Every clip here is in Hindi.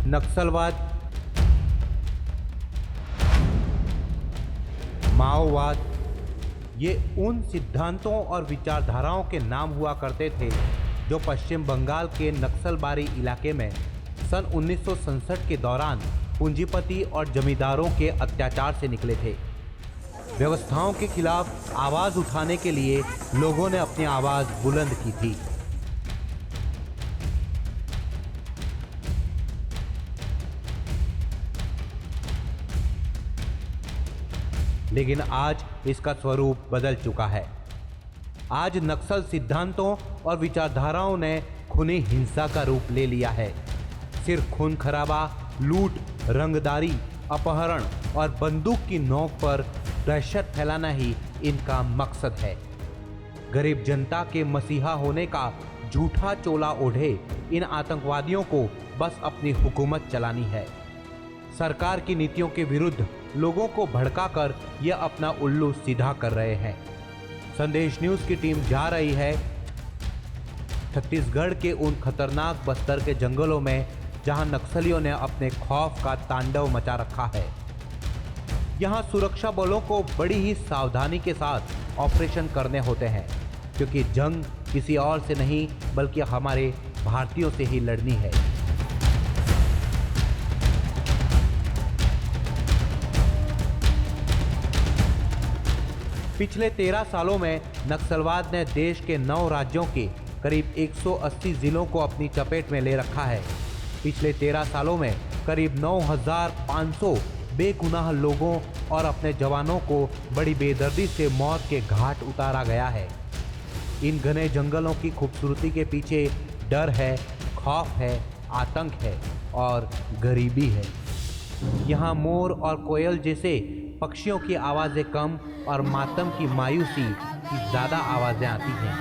नक्सलवाद, माओवाद, ये उन सिद्धांतों और विचारधाराओं के नाम हुआ करते थे जो पश्चिम बंगाल के नक्सलबारी इलाके में सन 1967 के दौरान पूंजीपति और जमींदारों के अत्याचार से निकले थे। व्यवस्थाओं के खिलाफ आवाज उठाने के लिए लोगों ने अपनी आवाज बुलंद की थी। लेकिन आज इसका स्वरूप बदल चुका है। आज नक्सल सिद्धांतों और विचारधाराओं ने खूनी हिंसा का रूप ले लिया है। सिर्फ खून खराबा, लूट, रंगदारी, अपहरण और बंदूक की नोक पर दहशत फैलाना ही इनका मकसद है। गरीब जनता के मसीहा होने का झूठा चोला ओढ़े इन आतंकवादियों को बस अपनी हुकूमत चलानी है। सरकार की नीतियों के विरुद्ध लोगों को भड़काकर यह अपना उल्लू सीधा कर रहे हैं। संदेश न्यूज की टीम जा रही है छत्तीसगढ़ के उन खतरनाक बस्तर के जंगलों में जहां नक्सलियों ने अपने खौफ का तांडव मचा रखा है। यहां सुरक्षा बलों को बड़ी ही सावधानी के साथ ऑपरेशन करने होते हैं, क्योंकि जंग किसी और से नहीं बल्कि हमारे भारतीयों से ही लड़नी है। पिछले 13 सालों में नक्सलवाद ने देश के 9 राज्यों के करीब 180 जिलों को अपनी चपेट में ले रखा है। पिछले 13 सालों में करीब 9,500 बेगुनाह लोगों और अपने जवानों को बड़ी बेदर्दी से मौत के घाट उतारा गया है। इन घने जंगलों की खूबसूरती के पीछे डर है, खौफ है, आतंक है और गरीबी है। यहाँ मोर और कोयल जैसे पक्षियों की आवाज़ें कम और मातम की मायूसी की ज़्यादा आवाज़ें आती हैं।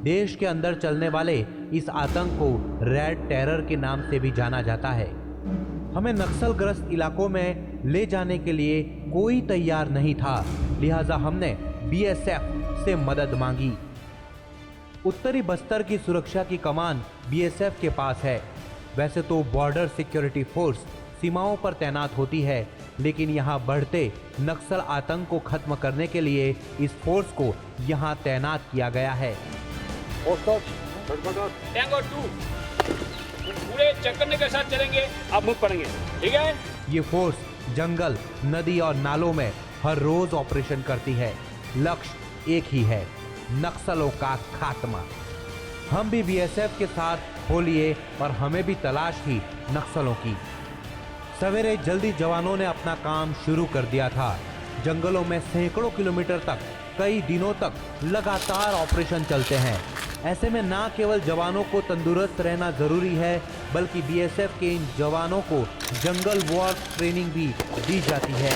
देश के अंदर चलने वाले इस आतंक को रेड टेरर के नाम से भी जाना जाता है। हमें नक्सलग्रस्त इलाकों में ले जाने के लिए कोई तैयार नहीं था, लिहाजा हमने बीएसएफ से मदद मांगी। उत्तरी बस्तर की सुरक्षा की कमान बीएसएफ के पास है। वैसे तो बॉर्डर सिक्योरिटी फोर्स सीमाओं पर तैनात होती है, लेकिन यहाँ बढ़ते नक्सल आतंक को खत्म करने के लिए इस फोर्स को यहाँ तैनात किया गया है। टैंगो 2 पूरे चक्करने के साथ चलेंगे, आप मुक्त पड़ेंगे, ठीक है? ये फोर्स जंगल, नदी और नालों में हर रोज ऑपरेशन करती है। लक्ष्य एक ही है, नक्सलों का खात्मा। हम भी बीएसएफ के साथ हो लिए और हमें भी तलाश थी नक्सलों की। सवेरे जल्दी जवानों ने अपना काम शुरू कर दिया था। जंगलों में सैकड़ों किलोमीटर तक कई दिनों तक लगातार ऑपरेशन चलते हैं। ऐसे में ना केवल जवानों को तंदुरुस्त रहना जरूरी है, बल्कि बीएसएफ के इन जवानों को जंगल वॉर ट्रेनिंग भी दी जाती है।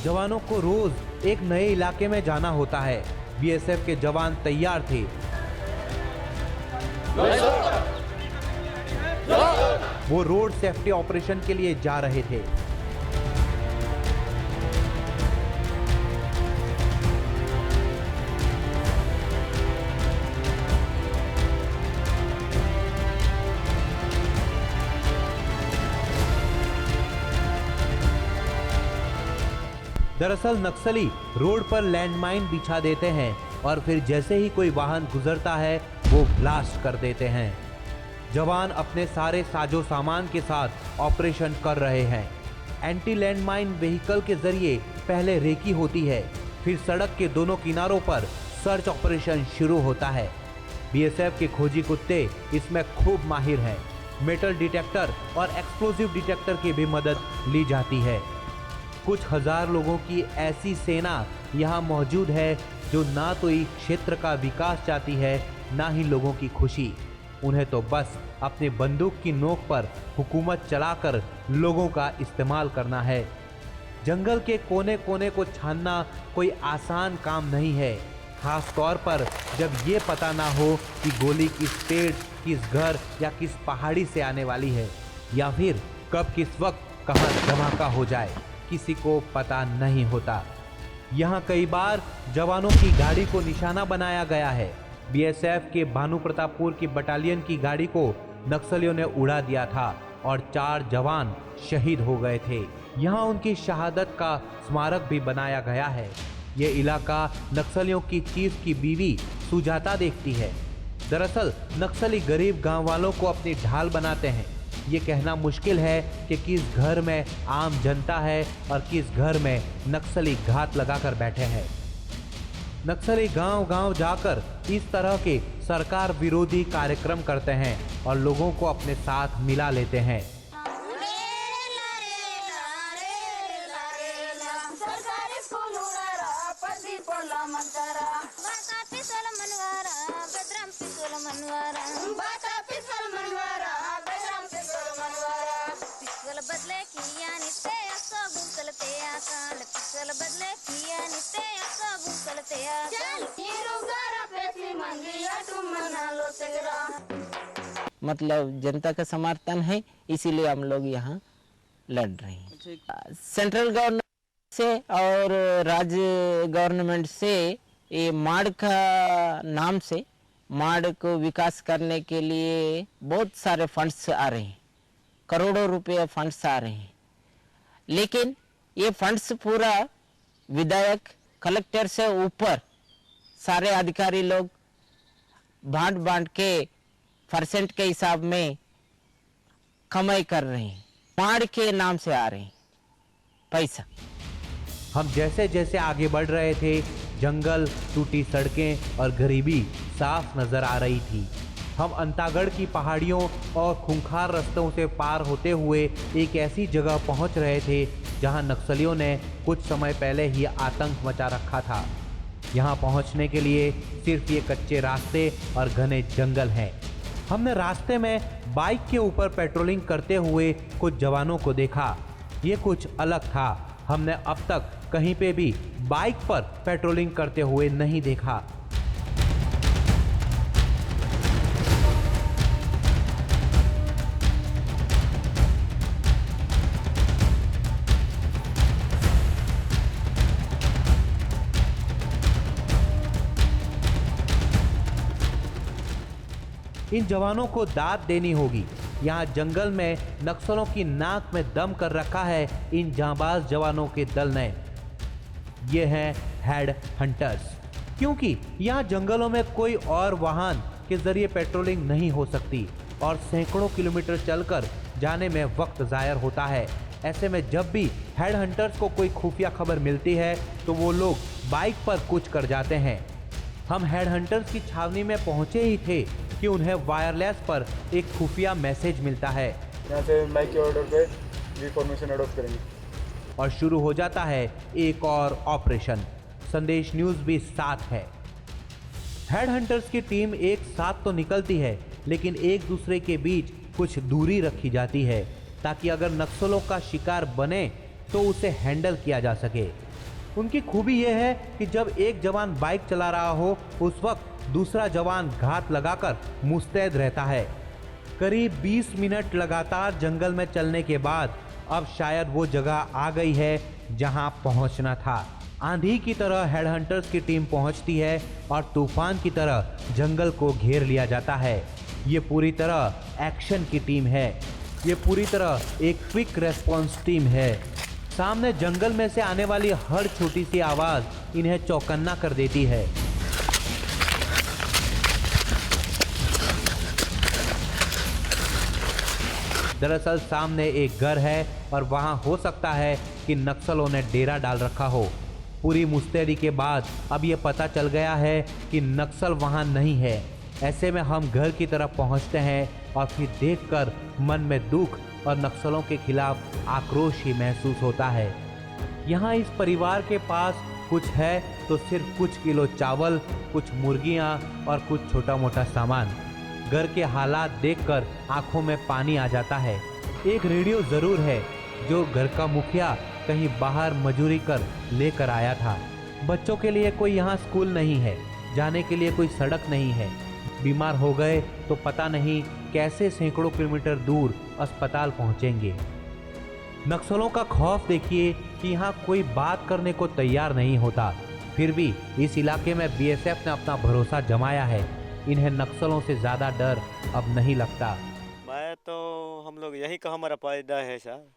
जवानों को रोज एक नए इलाके में जाना होता है। बीएसएफ के जवान तैयार थे। वो रोड सेफ्टी ऑपरेशन के लिए जा रहे थे। दरअसल नक्सली रोड पर लैंडमाइन बिछा देते हैं और फिर जैसे ही कोई वाहन गुजरता है वो ब्लास्ट कर देते हैं। जवान अपने सारे साजो सामान के साथ ऑपरेशन कर रहे हैं। एंटी लैंडमाइन व्हीकल के जरिए पहले रेकी होती है, फिर सड़क के दोनों किनारों पर सर्च ऑपरेशन शुरू होता है। बीएसएफ के खोजी कुत्ते इसमें खूब माहिर हैं। मेटल डिटेक्टर और एक्सप्लोजिव डिटेक्टर की भी मदद ली जाती है। कुछ हजार लोगों की ऐसी सेना यहाँ मौजूद है जो ना तो इस क्षेत्र का विकास चाहती है, ना ही लोगों की खुशी। उन्हें तो बस अपनी बंदूक की नोक पर हुकूमत चलाकर लोगों का इस्तेमाल करना है। जंगल के कोने कोने को छानना कोई आसान काम नहीं है। खास तौर पर जब ये पता ना हो कि गोली किस पेड़, किस घर या किस पहाड़ी से आने वाली है, या फिर कब किस वक्त कहां धमाका हो जाए, किसी को पता नहीं होता। यहाँ कई बार जवानों की गाड़ी को निशाना बनाया गया है। बीएसएफ के भानु प्रतापपुर की बटालियन की गाड़ी को नक्सलियों ने उड़ा दिया था और 4 जवान शहीद हो गए थे। यहाँ उनकी शहादत का स्मारक भी बनाया गया है। ये इलाका नक्सलियों की चीफ की बीवी सुजाता देखती है। दरअसल नक्सली गरीब गांव वालों को अपनी ढाल बनाते हैं। ये कहना मुश्किल है कि किस घर में आम जनता है और किस घर में नक्सली घात लगाकर बैठे हैं। नक्सली गांव-गांव जाकर इस तरह के सरकार विरोधी कार्यक्रम करते हैं और लोगों को अपने साथ मिला लेते हैं। मतलब जनता का समर्थन है, इसीलिए हम लोग यहाँ लड़ रहे हैं। सेंट्रल गवर्नमेंट से और राज्य गवर्नमेंट से ये माड़ का नाम से माड़ को विकास करने के लिए बहुत सारे फंड्स आ रहे हैं, करोड़ों रुपए फंड्स आ रहे हैं, लेकिन ये फंड्स पूरा विधायक कलेक्टर से ऊपर सारे अधिकारी लोग बांट के परसेंट के हिसाब में कमाई कर रहे हैं। माड़ के नाम से आ रहे हैं पैसा। हम जैसे जैसे आगे बढ़ रहे थे, जंगल, टूटी सड़कें और गरीबी साफ नजर आ रही थी। हम अंतागढ़ की पहाड़ियों और खूंखार रास्तों से पार होते हुए एक ऐसी जगह पहुंच रहे थे जहां नक्सलियों ने कुछ समय पहले ही आतंक मचा रखा था। यहां पहुंचने के लिए सिर्फ ये कच्चे रास्ते और घने जंगल हैं। हमने रास्ते में बाइक के ऊपर पेट्रोलिंग करते हुए कुछ जवानों को देखा। ये कुछ अलग था। हमने अब तक कहीं पे भी बाइक पर पेट्रोलिंग करते हुए नहीं देखा। इन जवानों को दाद देनी होगी। यहाँ जंगल में नक्सलों की नाक में दम कर रखा है इन जांबाज जवानों के दल ने। ये हैं हेड हंटर्स, क्योंकि यहाँ जंगलों में कोई और वाहन के जरिए पेट्रोलिंग नहीं हो सकती और सैकड़ों किलोमीटर चलकर जाने में वक्त ज़ायर होता है। ऐसे में जब भी हेड हंटर्स को कोई खुफिया खबर मिलती है तो वो लोग बाइक पर कूच कर जाते हैं। हम हेड हंटर्स की छावनी में पहुंचे ही थे कि उन्हें वायरलेस पर एक खुफिया मैसेज मिलता है। यहाँ से बाइक के ऑर्डर पे वी फॉर्मेशन अडॉप्ट करेंगे और शुरू हो जाता है एक और ऑपरेशन। संदेश न्यूज़ भी साथ है। हेड हंटर्स की टीम एक साथ तो निकलती है, लेकिन एक दूसरे के बीच कुछ दूरी रखी जाती है ताकि अगर नक्सलों का शिकार बने तो उसे हैंडल किया जा सके। उनकी खूबी यह है कि जब एक जवान बाइक चला रहा हो उस वक्त दूसरा जवान घात लगाकर मुस्तैद रहता है। करीब 20 मिनट लगातार जंगल में चलने के बाद अब शायद वो जगह आ गई है जहां पहुंचना था। आंधी की तरह हेड हंटर्स की टीम पहुंचती है और तूफान की तरह जंगल को घेर लिया जाता है। ये पूरी तरह एक्शन की टीम है। ये पूरी तरह एक क्विक रेस्पॉन्स टीम है। सामने जंगल में से आने वाली हर छोटी सी आवाज़ इन्हें चौकन्ना कर देती है। दरअसल सामने एक घर है और वहां हो सकता है कि नक्सलों ने डेरा डाल रखा हो। पूरी मुस्तैदी के बाद अब ये पता चल गया है कि नक्सल वहां नहीं है। ऐसे में हम घर की तरफ पहुंचते हैं और फिर देखकर मन में दुख और नक्सलों के खिलाफ आक्रोश ही महसूस होता है। यहाँ इस परिवार के पास कुछ है तो सिर्फ कुछ किलो चावल, कुछ मुर्गियाँ और कुछ छोटा मोटा सामान। घर के हालात देखकर आंखों में पानी आ जाता है। एक रेडियो जरूर है जो घर का मुखिया कहीं बाहर मजूरी कर लेकर आया था। बच्चों के लिए कोई यहाँ स्कूल नहीं है। जाने के लिए कोई सड़क नहीं है। बीमार हो गए तो पता नहीं कैसे सैकड़ों किलोमीटर दूर अस्पताल पहुंचेंगे। नक्सलों का खौफ देखिए कि यहाँ कोई बात करने को तैयार नहीं होता। फिर भी इस इलाके में बीएसएफ ने अपना भरोसा जमाया है। इन्हें नक्सलों से ज़्यादा डर अब नहीं लगता। मैं तो हम लोग यही का हमारा फायदा है सर।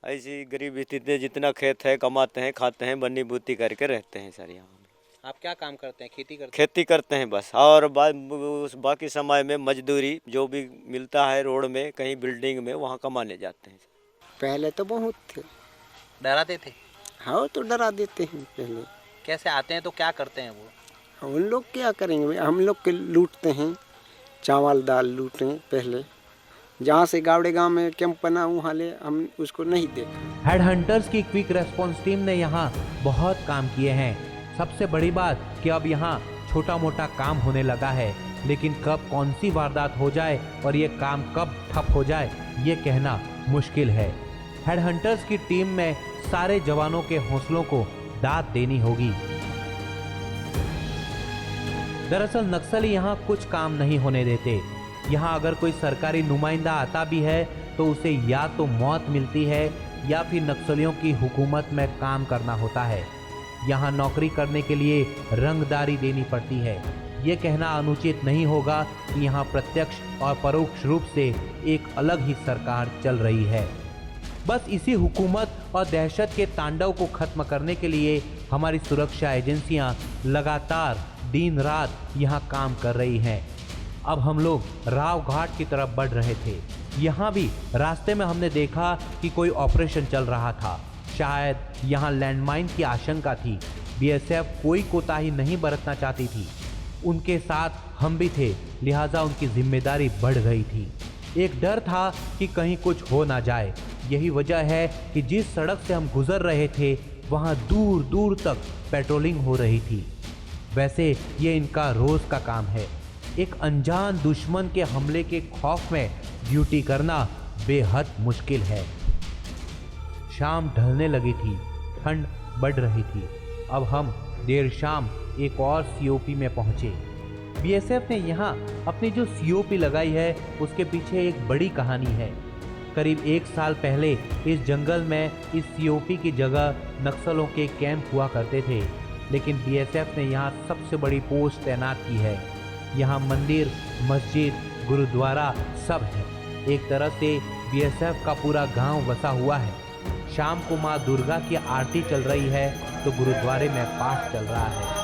ऐसी गरीब स्थिति, जितना खेत है कमाते हैं, खाते हैं, बन्नी बूती करके रहते हैं सर। यहाँ आप क्या काम करते हैं? खेती करते हैं बस, और बाकी समय में मजदूरी जो भी मिलता है रोड में, कहीं बिल्डिंग में, वहाँ कमाने जाते हैं। पहले तो बहुत थे, डराते थे? हाँ तो डरा देते हैं पहले। कैसे आते हैं तो क्या करते हैं वो? उन लोग क्या करेंगे, हम लोग के लूटते हैं, चावल दाल लूटें पहले। जहाँ से गावड़े गांव में कैंप बना वहाँ ले, हम उसको नहीं देखा। हेड हंटर्स की क्विक रेस्पॉन्स टीम ने यहाँ बहुत काम किए हैं। सबसे बड़ी बात कि अब यहाँ छोटा मोटा काम होने लगा है, लेकिन कब कौन सी वारदात हो जाए और ये काम कब ठप हो जाए ये कहना मुश्किल है। हेड हंटर्स की टीम में सारे जवानों के हौसलों को दाद देनी होगी। दरअसल नक्सली यहाँ कुछ काम नहीं होने देते। यहाँ अगर कोई सरकारी नुमाइंदा आता भी है तो उसे या तो मौत मिलती है या फिर नक्सलियों की हुकूमत में काम करना होता है। यहाँ नौकरी करने के लिए रंगदारी देनी पड़ती है। ये कहना अनुचित नहीं होगा कि यहाँ प्रत्यक्ष और परोक्ष रूप से एक अलग ही सरकार चल रही है। बस इसी हुकूमत और दहशत के तांडव को खत्म करने के लिए हमारी सुरक्षा एजेंसियां लगातार दिन रात यहाँ काम कर रही हैं। अब हम लोग राव घाट की तरफ बढ़ रहे थे। यहाँ भी रास्ते में हमने देखा कि कोई ऑपरेशन चल रहा था। शायद यहाँ लैंडमाइन की आशंका थी। बीएसएफ कोई कोताही नहीं बरतना चाहती थी। उनके साथ हम भी थे, लिहाजा उनकी जिम्मेदारी बढ़ गई थी। एक डर था कि कहीं कुछ हो ना जाए। यही वजह है कि जिस सड़क से हम गुजर रहे थे वहाँ दूर दूर तक पेट्रोलिंग हो रही थी। वैसे ये इनका रोज का काम है। एक अनजान दुश्मन के हमले के खौफ में ड्यूटी करना बेहद मुश्किल है। शाम ढलने लगी थी, ठंड बढ़ रही थी। अब हम देर शाम एक और सीओपी में पहुंचे। बीएसएफ ने यहाँ अपनी जो सीओपी लगाई है उसके पीछे एक बड़ी कहानी है। करीब 1 साल पहले इस जंगल में इस सीओपी की जगह नक्सलों के कैंप हुआ करते थे, लेकिन बीएसएफ ने यहाँ सबसे बड़ी पोस्ट तैनात की है। यहाँ मंदिर, मस्जिद, गुरुद्वारा सब है। एक तरह से बीएसएफ का पूरा गांव बसा हुआ है। शाम को माँ दुर्गा की आरती चल रही है तो गुरुद्वारे में पाठ चल रहा है।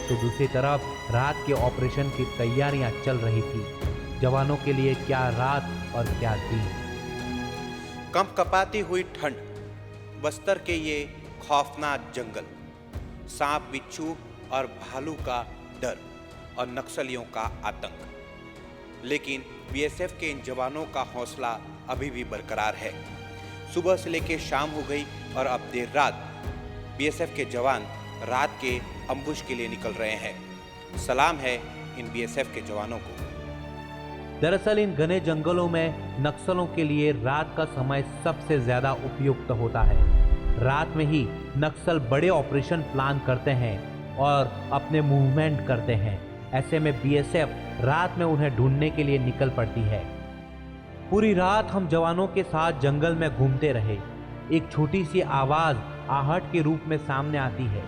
तो दूसरी तरफ रात के ऑपरेशन की तैयारियां चल रही थी। जवानों के लिए क्या रात और क्या दिन। कंपकपाती हुई ठंड, बस्तर के ये खौफनाक जंगल, सांप बिच्छू और भालू का डर और नक्सलियों का आतंक। लेकिन बीएसएफ के इन जवानों का हौसला अभी भी बरकरार है। सुबह से लेकर शाम हो गई और अब देर रात बीएसएफ के जवान रात के अम्बुश के लिए निकल रहे हैं। सलाम है इन बीएसएफ के जवानों को। दरअसल इन घने जंगलों में नक्सलों के लिए रात का समय सबसे ज्यादा उपयुक्त होता है। रात में ही नक्सल बड़े ऑपरेशन प्लान करते हैं और अपने मूवमेंट करते हैं। ऐसे में बीएसएफ रात में उन्हें ढूंढने के लिए निकल पड़ती है। पूरी रात हम जवानों के साथ जंगल में घूमते रहे। एक छोटी सी आवाज आहट के रूप में सामने आती है।